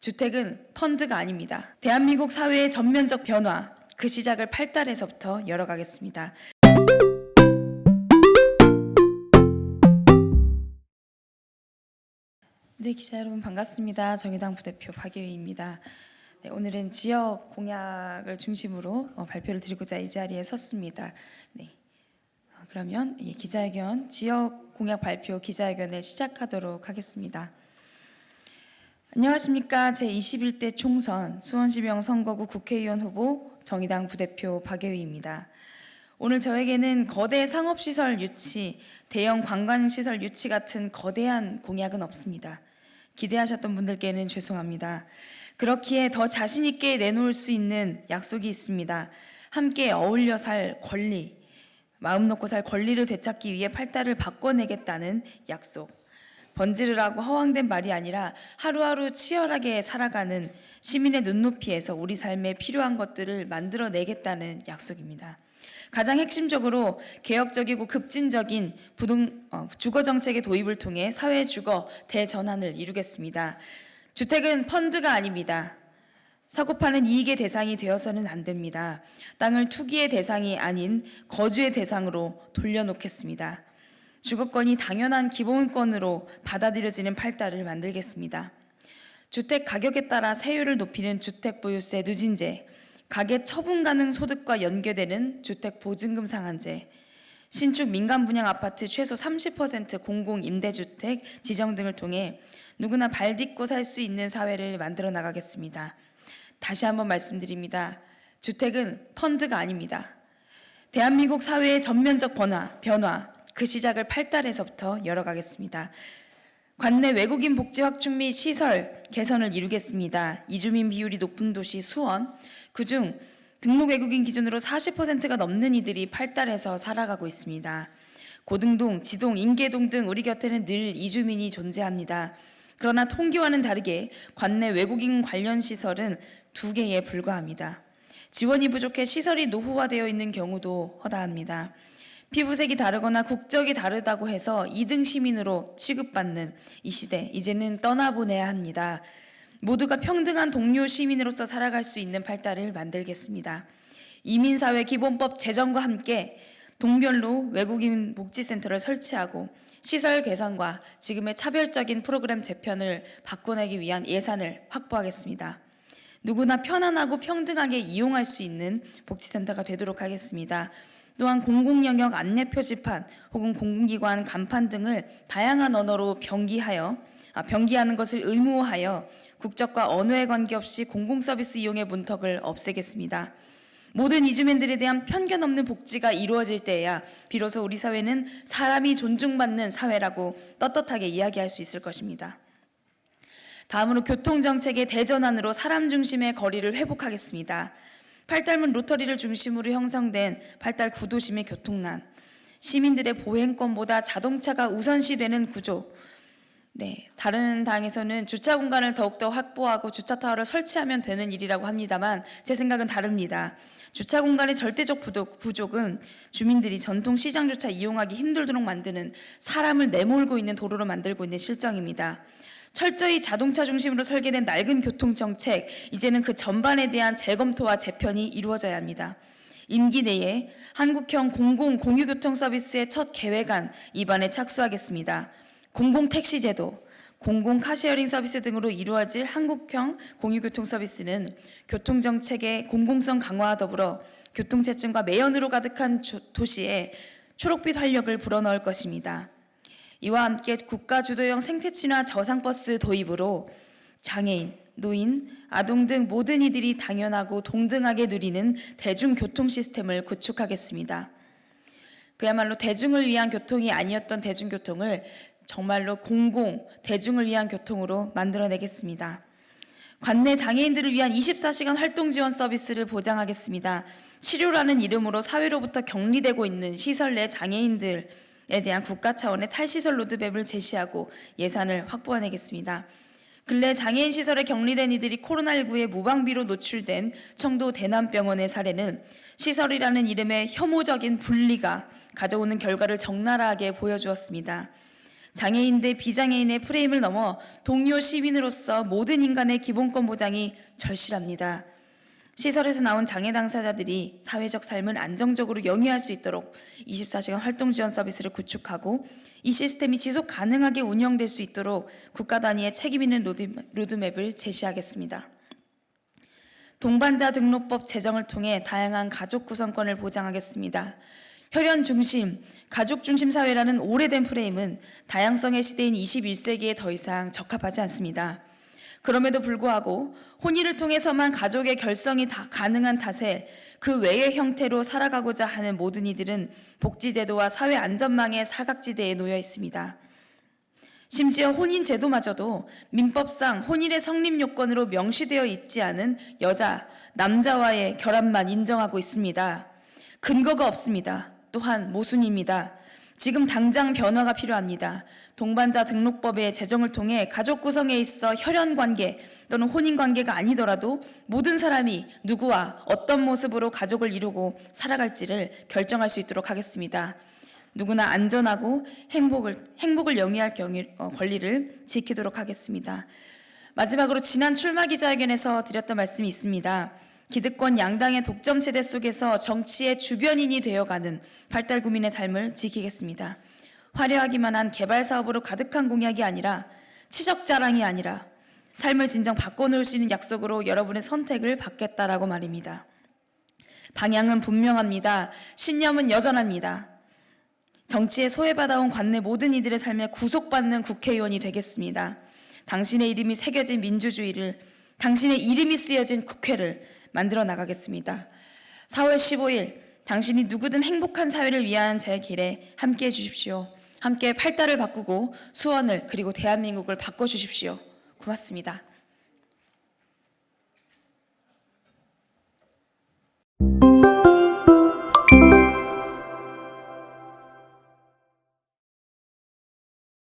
주택은 펀드가 아닙니다. 대한민국 사회의 전면적 변화, 그 시작을 8달에서부터 열어가겠습니다. 네, 기자 여러분 반갑습니다. 정의당 부대표 박예희입니다. 네, 오늘은 지역 공약을 중심으로 발표를 드리고자 이 자리에 섰습니다. 네, 그러면 기자회견, 지역 공약 발표 기자회견을 시작하도록 하겠습니다. 안녕하십니까. 제21대 총선 수원시병 선거구 국회의원 후보 정의당 부대표 박예희입니다. 오늘 저에게는 거대 상업시설 유치, 대형 관광시설 유치 같은 거대한 공약은 없습니다. 기대하셨던 분들께는 죄송합니다. 그렇기에 더 자신 있게 내놓을 수 있는 약속이 있습니다. 함께 어울려 살 권리, 마음 놓고 살 권리를 되찾기 위해 팔다를 바꿔내겠다는 약속. 번지르르하고 허황된 말이 아니라 하루하루 치열하게 살아가는 시민의 눈높이에서 우리 삶에 필요한 것들을 만들어내겠다는 약속입니다. 가장 핵심적으로 개혁적이고 급진적인 주거정책의 도입을 통해 사회주거 대전환을 이루겠습니다. 주택은 펀드가 아닙니다. 사고파는 이익의 대상이 되어서는 안 됩니다. 땅을 투기의 대상이 아닌 거주의 대상으로 돌려놓겠습니다. 주거권이 당연한 기본권으로 받아들여지는 팔다를 만들겠습니다. 주택 가격에 따라 세율을 높이는 주택보유세 누진제, 가계 처분 가능 소득과 연계되는 주택보증금 상한제, 신축 민간 분양 아파트 최소 30% 공공임대주택 지정 등을 통해 누구나 발 딛고 살 수 있는 사회를 만들어 나가겠습니다. 다시 한번 말씀드립니다. 주택은 펀드가 아닙니다. 대한민국 사회의 전면적 변화, 그 시작을 8달에서부터 열어가겠습니다. 관내 외국인 복지 확충 및 시설 개선을 이루겠습니다. 이주민 비율이 높은 도시 수원, 그중 등록 외국인 기준으로 40%가 넘는 이들이 8달에서 살아가고 있습니다. 고등동, 지동, 인계동 등 우리 곁에는 늘 이주민이 존재합니다. 그러나 통계와는 다르게 관내 외국인 관련 시설은 2개에 불과합니다. 지원이 부족해 시설이 노후화되어 있는 경우도 허다합니다. 피부색이 다르거나 국적이 다르다고 해서 2등 시민으로 취급받는 이 시대, 이제는 떠나보내야 합니다. 모두가 평등한 동료 시민으로서 살아갈 수 있는 팔다를 만들겠습니다. 이민사회 기본법 제정과 함께 동별로 외국인 복지센터를 설치하고 시설 개선과 지금의 차별적인 프로그램 재편을 바꿔내기 위한 예산을 확보하겠습니다. 누구나 편안하고 평등하게 이용할 수 있는 복지센터가 되도록 하겠습니다. 또한 공공영역 안내 표지판 혹은 공공기관 간판 등을 다양한 언어로 병기하는 것을 의무화하여 국적과 언어에 관계없이 공공서비스 이용의 문턱을 없애겠습니다. 모든 이주민들에 대한 편견 없는 복지가 이루어질 때에야 비로소 우리 사회는 사람이 존중받는 사회라고 떳떳하게 이야기할 수 있을 것입니다. 다음으로 교통정책의 대전환으로 사람 중심의 거리를 회복하겠습니다. 팔달문 로터리를 중심으로 형성된 팔달 구도심의 교통난, 시민들의 보행권보다 자동차가 우선시되는 구조. 네, 다른 당에서는 주차 공간을 더욱더 확보하고 주차 타워를 설치하면 되는 일이라고 합니다만 제 생각은 다릅니다. 주차 공간의 절대적 부족은 주민들이 전통 시장조차 이용하기 힘들도록 만드는 사람을 내몰고 있는 도로로 만들고 있는 실정입니다. 철저히 자동차 중심으로 설계된 낡은 교통정책, 이제는 그 전반에 대한 재검토와 재편이 이루어져야 합니다. 임기 내에 한국형 공공공유교통 서비스의 첫 계획안 입안에 착수하겠습니다. 공공택시제도, 공공카쉐어링 서비스 등으로 이루어질 한국형 공유교통 서비스는 교통정책의 공공성 강화와 더불어 교통체증과 매연으로 가득한 도시에 초록빛 활력을 불어넣을 것입니다. 이와 함께 국가주도형 생태친화 저상버스 도입으로 장애인, 노인, 아동 등 모든 이들이 당연하고 동등하게 누리는 대중교통 시스템을 구축하겠습니다. 그야말로 대중을 위한 교통이 아니었던 대중교통을 정말로 대중을 위한 교통으로 만들어내겠습니다. 관내 장애인들을 위한 24시간 활동 지원 서비스를 보장하겠습니다. 치료라는 이름으로 사회로부터 격리되고 있는 시설 내 장애인들에 대한 국가 차원의 탈시설 로드맵을 제시하고 예산을 확보해내겠습니다. 근래 장애인 시설에 격리된 이들이 코로나19의 무방비로 노출된 청도 대남병원의 사례는 시설이라는 이름의 혐오적인 분리가 가져오는 결과를 적나라하게 보여주었습니다. 장애인 대 비장애인의 프레임을 넘어 동료 시민으로서 모든 인간의 기본권 보장이 절실합니다. 시설에서 나온 장애 당사자들이 사회적 삶을 안정적으로 영위할 수 있도록 24시간 활동 지원 서비스를 구축하고 이 시스템이 지속 가능하게 운영될 수 있도록 국가 단위의 책임 있는 로드맵을 제시하겠습니다. 동반자 등록법 제정을 통해 다양한 가족 구성권을 보장하겠습니다. 혈연 중심, 가족 중심 사회라는 오래된 프레임은 다양성의 시대인 21세기에 더 이상 적합하지 않습니다. 그럼에도 불구하고 혼인을 통해서만 가족의 결성이 다 가능한 탓에 그 외의 형태로 살아가고자 하는 모든 이들은 복지제도와 사회 안전망의 사각지대에 놓여 있습니다. 심지어 혼인 제도마저도 민법상 혼인의 성립 요건으로 명시되어 있지 않은 여자, 남자와의 결합만 인정하고 있습니다. 근거가 없습니다. 또한 모순입니다. 지금 당장 변화가 필요합니다. 동반자 등록법의 제정을 통해 가족 구성에 있어 혈연 관계 또는 혼인 관계가 아니더라도 모든 사람이 누구와 어떤 모습으로 가족을 이루고 살아갈지를 결정할 수 있도록 하겠습니다. 누구나 안전하고 행복을 영위할 권리를 지키도록 하겠습니다. 마지막으로 지난 출마 기자회견에서 드렸던 말씀이 있습니다. 기득권 양당의 독점 체제 속에서 정치의 주변인이 되어가는 발달구민의 삶을 지키겠습니다. 화려하기만 한 개발 사업으로 가득한 공약이 아니라 치적 자랑이 아니라 삶을 진정 바꿔놓을 수 있는 약속으로 여러분의 선택을 받겠다라고 말입니다. 방향은 분명합니다. 신념은 여전합니다. 정치에 소외받아온 관내 모든 이들의 삶에 구속받는 국회의원이 되겠습니다. 당신의 이름이 새겨진 민주주의를, 당신의 이름이 쓰여진 국회를 만들어 나가겠습니다. 4월 15일 당신이 누구든 행복한 사회를 위한 제 길에 함께해 주십시오. 함께 팔다를 바꾸고 수원을 그리고 대한민국을 바꿔주십시오. 고맙습니다.